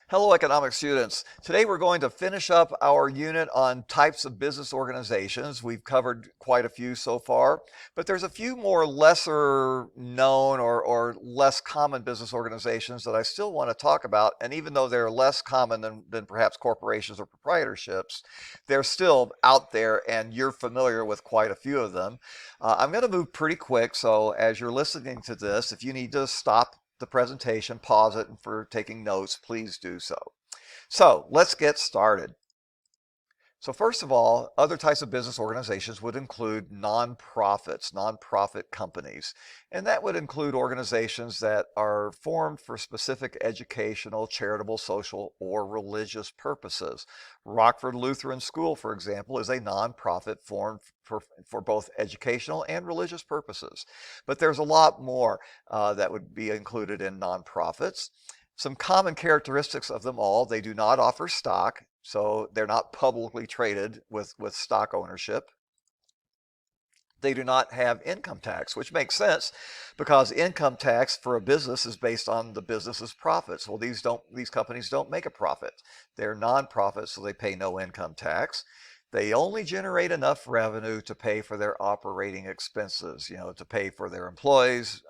Hello, economics students. Today we're going to finish up our unit on types of business organizations. We've covered quite a few so far, but there's a few more lesser known or less common business organizations that I still want to talk about. And even though they're less common than perhaps corporations or proprietorships, they're still out there and you're familiar with quite a few of them. I'm going to move pretty quick, so as you're listening to this, if you need to stop the presentation, pause it, and for taking notes, please do so. So let's get started. So first of all, other types of business organizations would include nonprofits, nonprofit companies. And that would include organizations that are formed for specific educational, charitable, social, or religious purposes. Rockford Lutheran School, for example, is a nonprofit formed for both educational and religious purposes. But there's a lot more that would be included in nonprofits. Some common characteristics of them all: they do not offer stock, so they're not publicly traded with stock ownership. They do not have income tax, which makes sense because income tax for a business is based on the business's profits. Well, these companies don't make a profit. They're nonprofits, so they pay no income tax. They only generate enough revenue to pay for their operating expenses, to pay for their employees'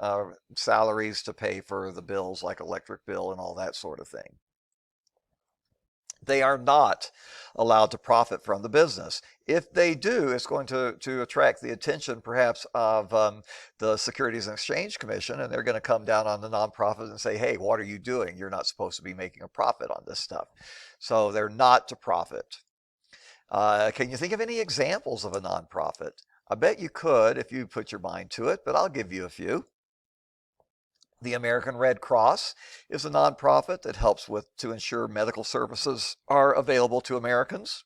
salaries, to pay for the bills like electric bill and all that sort of thing. They are not allowed to profit from the business. If they do, it's going to attract the attention perhaps of the Securities and Exchange Commission, and they're going to come down on the nonprofit and say, hey, what are you doing? You're not supposed to be making a profit on this stuff. So they're not to profit. Can you think of any examples of a nonprofit? I bet you could if you put your mind to it, but I'll give you a few. The American Red Cross is a nonprofit that helps to ensure medical services are available to Americans.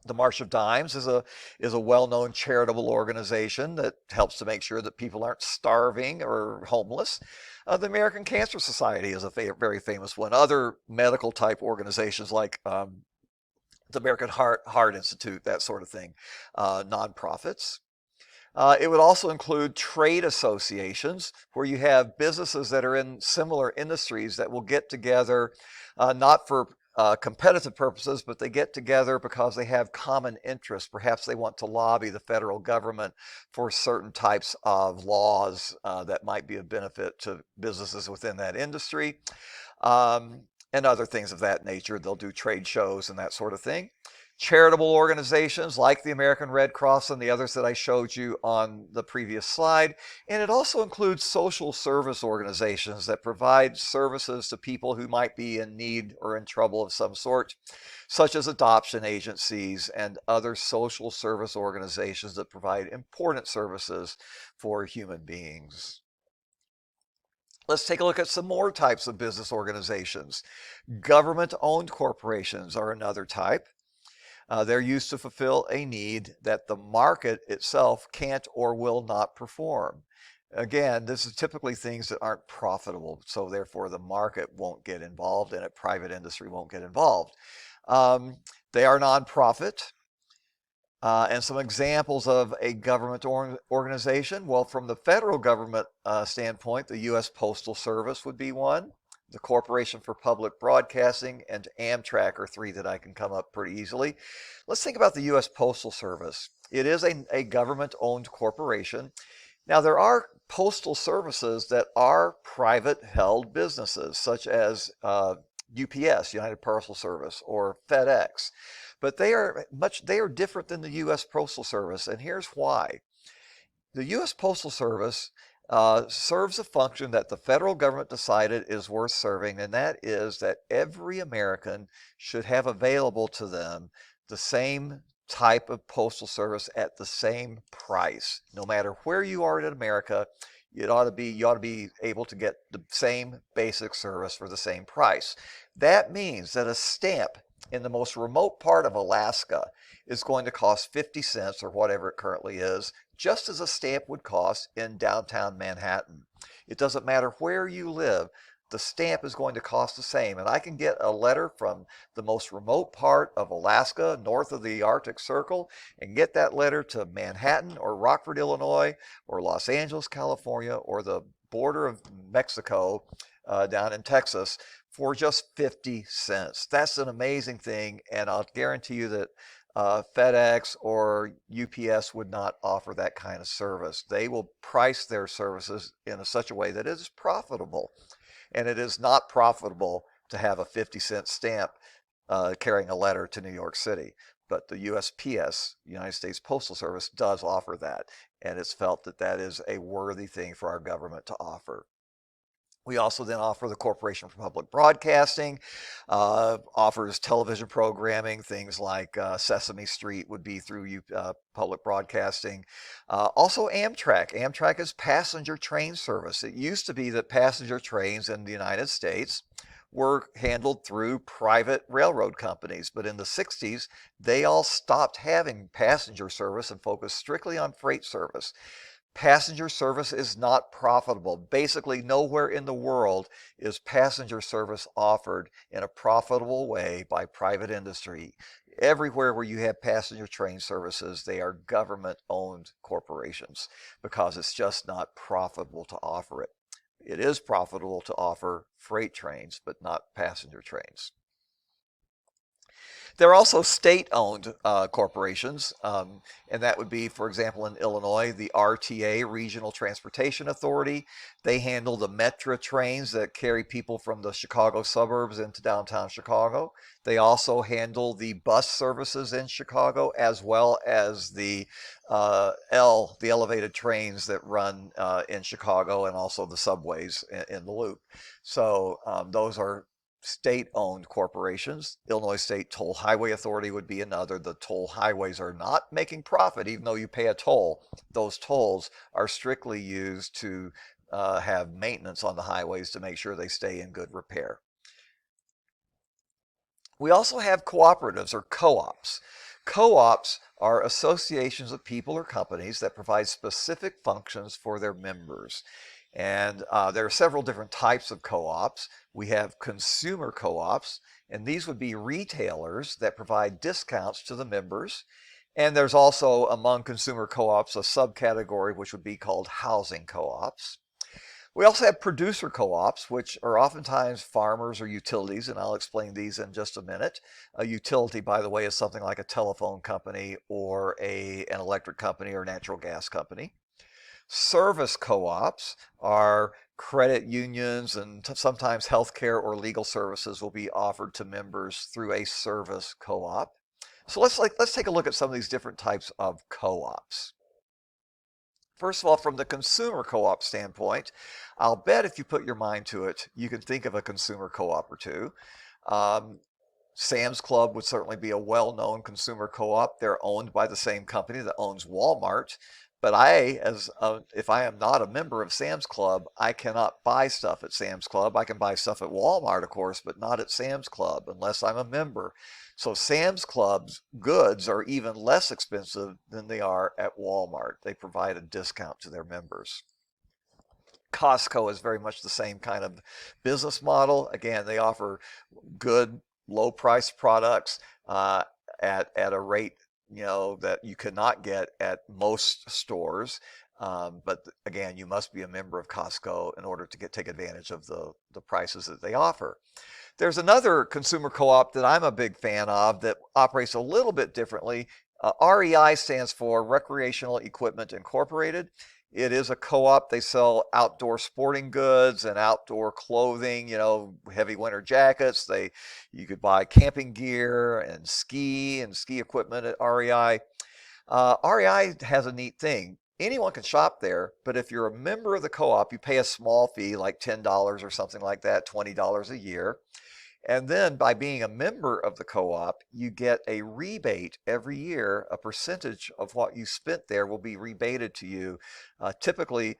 The March of Dimes is a well-known charitable organization that helps to make sure that people aren't starving or homeless. The American Cancer Society is a very famous one. Other medical type organizations like the American Heart Institute, that sort of thing, nonprofits. It would also include trade associations where you have businesses that are in similar industries that will get together, not for competitive purposes, but they get together because they have common interests. Perhaps they want to lobby the federal government for certain types of laws that might be of benefit to businesses within that industry, and other things of that nature. They'll do trade shows and that sort of thing. Charitable organizations like the American Red Cross and the others that I showed you on the previous slide. And it also includes social service organizations that provide services to people who might be in need or in trouble of some sort, such as adoption agencies and other social service organizations that provide important services for human beings. Let's take a look at some more types of business organizations. Government-owned corporations are another type. They're used to fulfill a need that the market itself can't or will not perform. Again, this is typically things that aren't profitable, so therefore the market won't get involved in it. Private industry won't get involved. They are nonprofit. And some examples of a government organization, well, from the federal government standpoint, the U.S. Postal Service would be one. The Corporation for Public Broadcasting and Amtrak are three that I can come up pretty easily. Let's think about the U.S. Postal Service. It is a government-owned corporation. Now, there are postal services that are private-held businesses, such as UPS, United Parcel Service, or FedEx. But they are different than the U.S. Postal Service, and here's why. The U.S. Postal Service serves a function that the federal government decided is worth serving, and that is that every American should have available to them the same type of postal service at the same price. No matter where you are in America, you ought to be able to get the same basic service for the same price. That means that a stamp in the most remote part of Alaska is going to cost 50 cents or whatever it currently is, just as a stamp would cost in downtown Manhattan. It doesn't matter where you live, the stamp is going to cost the same. And I can get a letter from the most remote part of Alaska, north of the Arctic Circle, and get that letter to Manhattan or Rockford, Illinois, or Los Angeles, California, or the border of Mexico down in Texas for just 50 cents. That's an amazing thing, and I'll guarantee you that FedEx or UPS would not offer that kind of service. They will price their services in such a way that it is profitable, and it is not profitable to have a 50-cent stamp carrying a letter to New York City. But the USPS, United States Postal Service, does offer that, and it's felt that that is a worthy thing for our government to offer. We also then offer the Corporation for Public Broadcasting, offers television programming, things like Sesame Street would be through public broadcasting. Also Amtrak. Amtrak is passenger train service. It used to be that passenger trains in the United States were handled through private railroad companies, but in the 60s, they all stopped having passenger service and focused strictly on freight service. Passenger service is not profitable. Basically, nowhere in the world is passenger service offered in a profitable way by private industry. Everywhere where you have passenger train services, they are government-owned corporations because it's just not profitable to offer it. It is profitable to offer freight trains, but not passenger trains. There are also state-owned corporations, and that would be, for example, in Illinois, the RTA, Regional Transportation Authority. They handle the Metra trains that carry people from the Chicago suburbs into downtown Chicago. They also handle the bus services in Chicago, as well as the the elevated trains that run in Chicago, and also the subways in the loop. So those are state-owned corporations. Illinois State Toll Highway Authority would be another. The toll highways are not making profit, even though you pay a toll. Those tolls are strictly used to have maintenance on the highways to make sure they stay in good repair. We also have cooperatives or co-ops. Co-ops are associations of people or companies that provide specific functions for their members. And there are several different types of co-ops. We have consumer co-ops, and these would be retailers that provide discounts to the members. And there's also, among consumer co-ops, a subcategory which would be called housing co-ops. We also have producer co-ops, which are oftentimes farmers or utilities, and I'll explain these in just a minute. A utility, by the way, is something like a telephone company or an electric company or natural gas company. Service co-ops are credit unions, and sometimes healthcare or legal services will be offered to members through a service co-op. So let's take a look at some of these different types of co-ops. First of all, from the consumer co-op standpoint, I'll bet if you put your mind to it, you can think of a consumer co-op or two. Sam's Club would certainly be a well-known consumer co-op. They're owned by the same company that owns Walmart. But if I am not a member of Sam's Club, I cannot buy stuff at Sam's Club. I can buy stuff at Walmart, of course, but not at Sam's Club unless I'm a member. So Sam's Club's goods are even less expensive than they are at Walmart. They provide a discount to their members. Costco is very much the same kind of business model. Again, they offer good, low-priced products at a rate that you cannot get at most stores. But again, you must be a member of Costco in order to take advantage of the prices that they offer. There's another consumer co-op that I'm a big fan of that operates a little bit differently. REI stands for Recreational Equipment Incorporated. It is a co-op. They sell outdoor sporting goods and outdoor clothing, heavy winter jackets. You could buy camping gear and ski equipment at REI. REI has a neat thing. Anyone can shop there, but if you're a member of the co-op, you pay a small fee, like $10 or something like that, $20 a year. And then by being a member of the co-op, you get a rebate every year. A percentage of what you spent there will be rebated to you. Typically,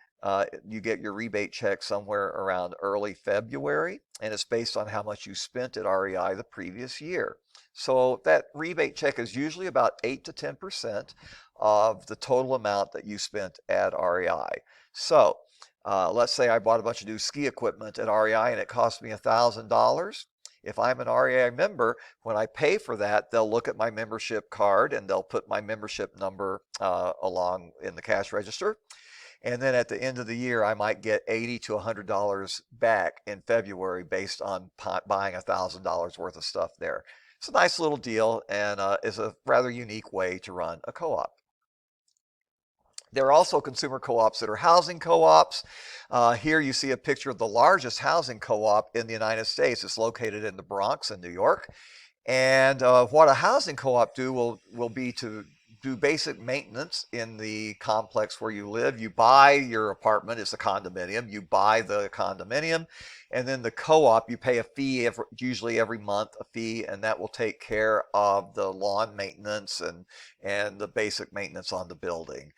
you get your rebate check somewhere around early February, and it's based on how much you spent at REI the previous year. So that rebate check is usually about 8 to 10% of the total amount that you spent at REI. So let's say I bought a bunch of new ski equipment at REI and it cost me $1,000. If I'm an REI member, when I pay for that, they'll look at my membership card and they'll put my membership number along in the cash register. And then at the end of the year, I might get $80 to $100 back in February based on buying $1,000 worth of stuff there. It's a nice little deal and is a rather unique way to run a co-op. There are also consumer co-ops that are housing co-ops. Here you see a picture of the largest housing co-op in the United States. It's located in the Bronx in New York. And what a housing co-op will be to do basic maintenance in the complex where you live. You buy your apartment, it's a condominium. You buy the condominium, and then the co-op, you pay a fee, usually every month, a fee, and that will take care of the lawn maintenance and the basic maintenance on the building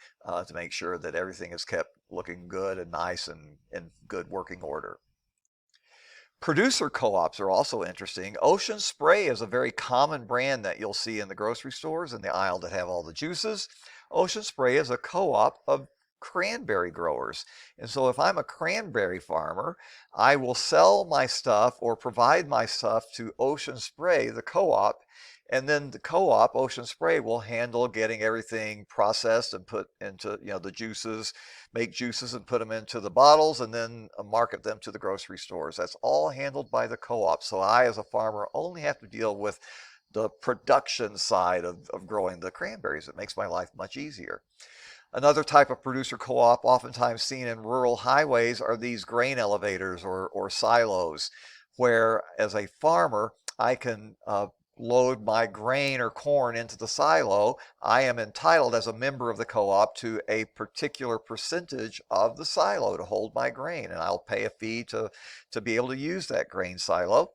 to make sure that everything is kept looking good and nice and in good working order. Producer co-ops are also interesting. Ocean Spray is a very common brand that you'll see in the grocery stores in the aisle that have all the juices. Ocean Spray is a co-op of cranberry growers. And so if I'm a cranberry farmer, I will sell my stuff or provide my stuff to Ocean Spray, the co-op, and then the co-op, Ocean Spray, will handle getting everything processed and put into, the juices, make juices and put them into the bottles and then market them to the grocery stores. That's all handled by the co-op. So I, as a farmer, only have to deal with the production side of growing the cranberries. It makes my life much easier. Another type of producer co-op, oftentimes seen in rural highways, are these grain elevators or silos, where as a farmer, I can load my grain or corn into the silo. I am entitled as a member of the co-op to a particular percentage of the silo to hold my grain, and I'll pay a fee to be able to use that grain silo.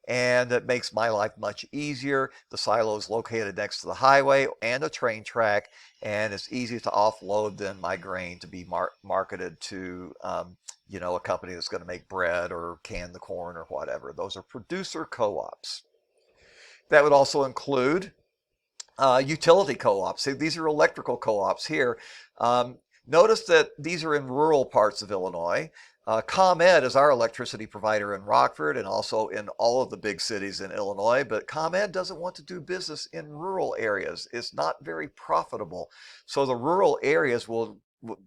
And it makes my life much easier. The silo is located next to the highway and a train track, and it's easy to offload then my grain to be marketed to a company that's going to make bread or can the corn or whatever. Those are producer co-ops. That would also include utility co-ops. See, these are electrical co-ops here. Notice that these are in rural parts of Illinois. ComEd is our electricity provider in Rockford and also in all of the big cities in Illinois, but ComEd doesn't want to do business in rural areas. It's not very profitable. So the rural areas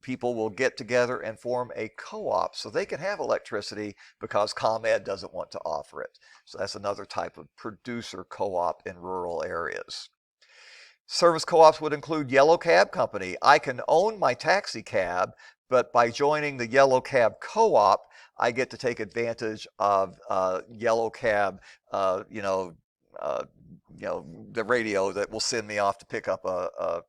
people will get together and form a co-op so they can have electricity because ComEd doesn't want to offer it. So that's another type of producer co-op in rural areas. Service co-ops would include Yellow Cab Company. I can own my taxi cab, but by joining the Yellow Cab co-op, I get to take advantage of Yellow Cab, the radio that will send me off to pick up a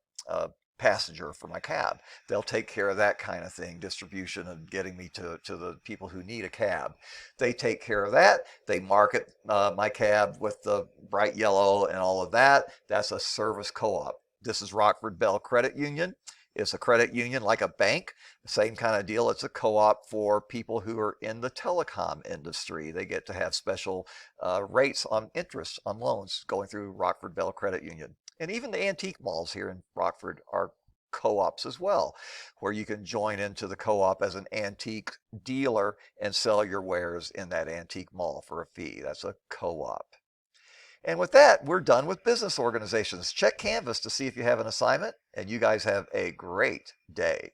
passenger for my cab. They'll take care of that kind of thing, distribution and getting me to the people who need a cab. They take care of that. They market my cab with the bright yellow and all of that. That's a service co-op. This is Rockford Bell Credit Union. It's a credit union like a bank, same kind of deal. It's a co-op for people who are in the telecom industry. They get to have special rates on interest on loans going through Rockford Bell Credit Union. And even the antique malls here in Rockford are co-ops as well, where you can join into the co-op as an antique dealer and sell your wares in that antique mall for a fee. That's a co-op. And with that, we're done with business organizations. Check Canvas to see if you have an assignment, and you guys have a great day.